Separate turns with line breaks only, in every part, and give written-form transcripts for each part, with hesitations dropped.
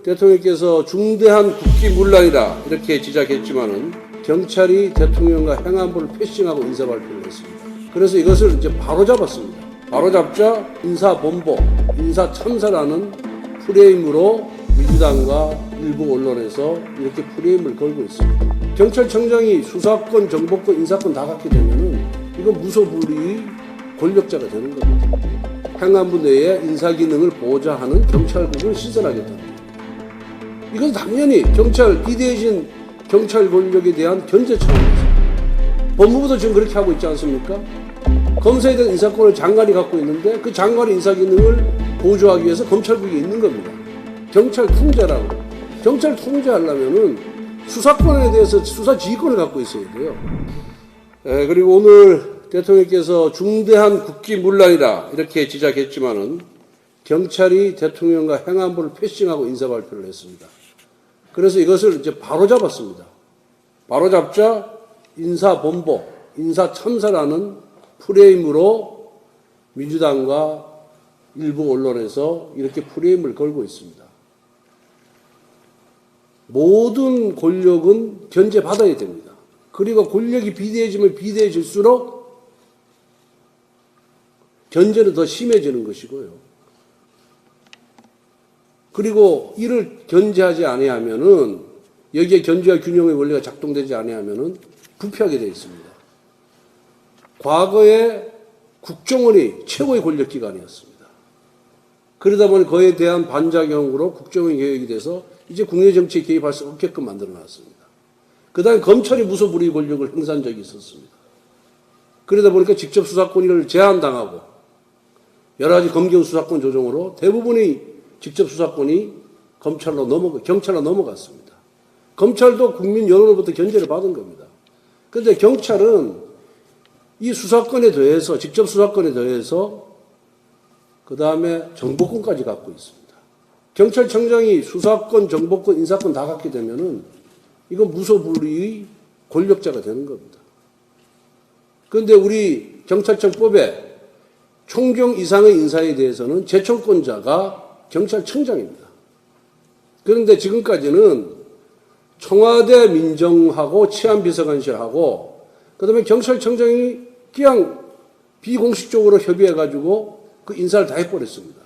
대통령께서 중대한 국기문란이다 이렇게 지적했지만은 경찰이 대통령과 행안부를 패싱하고 인사 발표를 했습니다. 그래서 이것을 이제 바로잡았습니다. 바로잡자 인사범복, 인사참사라는 프레임으로 민주당과 일부 언론에서 이렇게 프레임을 걸고 있습니다. 경찰청장이 수사권, 정보권, 인사권 다 갖게 되면은 이건 무소불위의 권력자가 되는 겁니다. 행안부 내에 인사기능을 보좌하는 경찰국을 신설하겠다. 이건 당연히 경찰, 비대해진 경찰 권력에 대한 견제 차원에서 법무부도 지금 그렇게 하고 있지 않습니까? 검사에 대한 인사권을 장관이 갖고 있는데 그 장관의 인사기능을 보조하기 위해서 검찰국이 있는 겁니다. 경찰 통제라고. 경찰 통제하려면은 수사권에 대해서 수사 지휘권을 갖고 있어야 돼요. 그리고 오늘 대통령께서 중대한 국기문란이다 이렇게 지적했지만은 경찰이 대통령과 행안부를 패싱하고 인사 발표를 했습니다. 그래서 이것을 이제 바로잡았습니다. 바로잡자 인사범복, 인사참사라는 프레임으로 민주당과 일부 언론에서 이렇게 프레임을 걸고 있습니다. 모든 권력은 견제받아야 됩니다. 그리고 권력이 비대해지면 비대해질수록 견제는 더 심해지는 것이고요. 그리고 이를 견제하지 아니하면은 여기에 견제와 균형의 원리가 작동되지 아니하면은 부패하게 되어 있습니다. 과거에 국정원이 최고의 권력기관이었습니다. 그러다 보니 그에 대한 반작용으로 국정원 개혁이 돼서 이제 국내 정치에 개입할 수 없게끔 만들어놨습니다. 그 다음에 검찰이 무소불위 권력을 행사한 적이 있었습니다. 그러다 보니까 직접 수사권을 제한당하고 여러 가지 검경 수사권 조정으로 대부분의 직접 수사권이 경찰로 넘어갔습니다. 검찰도 국민 여론으로부터 견제를 받은 겁니다. 그런데 경찰은 이 수사권에 더해서 직접 수사권에 더해서 그 다음에 정보권까지 갖고 있습니다. 경찰청장이 수사권, 정보권, 인사권 다 갖게 되면은 이건 무소불위의 권력자가 되는 겁니다. 그런데 우리 경찰청법에 총경 이상의 인사에 대해서는 제청권자가 경찰청장입니다. 그런데 지금까지는 청와대 민정하고 치안비서관실하고 그다음에 경찰청장이 그냥 비공식적으로 협의해가지고 그 인사를 다 해버렸습니다.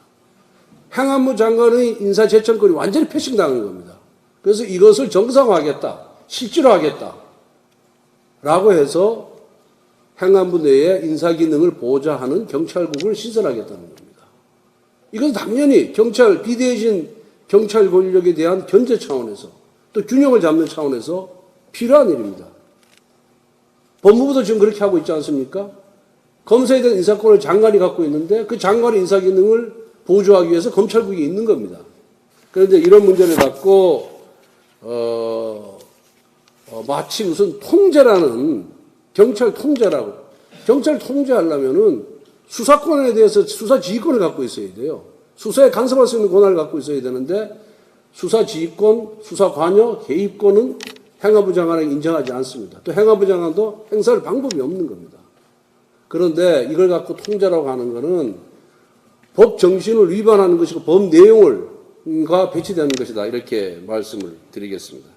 행안부 장관의 인사 제청권이 완전히 패싱당한 겁니다. 그래서 이것을 정상화하겠다, 실질화하겠다 라고 해서 행안부 내에 인사기능을 보좌하는 경찰국을 신설하겠다는 겁니다. 이건 당연히 경찰, 비대해진 경찰 권력에 대한 견제 차원에서 또 균형을 잡는 차원에서 필요한 일입니다. 법무부도 지금 그렇게 하고 있지 않습니까? 검사에 대한 인사권을 장관이 갖고 있는데 그 장관의 인사기능을 보조하기 위해서 검찰국이 있는 겁니다. 그런데 이런 문제를 갖고 마치 무슨 통제라는 경찰 통제라고 경찰 통제하려면은 수사권에 대해서 수사 지휘권을 갖고 있어야 돼요. 수사에 간섭할 수 있는 권한을 갖고 있어야 되는데 수사 지휘권, 수사 관여, 개입권은 행안부 장관에게 인정하지 않습니다. 또 행안부 장관도 행사할 방법이 없는 겁니다. 그런데 이걸 갖고 통제라고 하는 것은 법 정신을 위반하는 것이고 법 내용을 배치되는 것이다 이렇게 말씀을 드리겠습니다.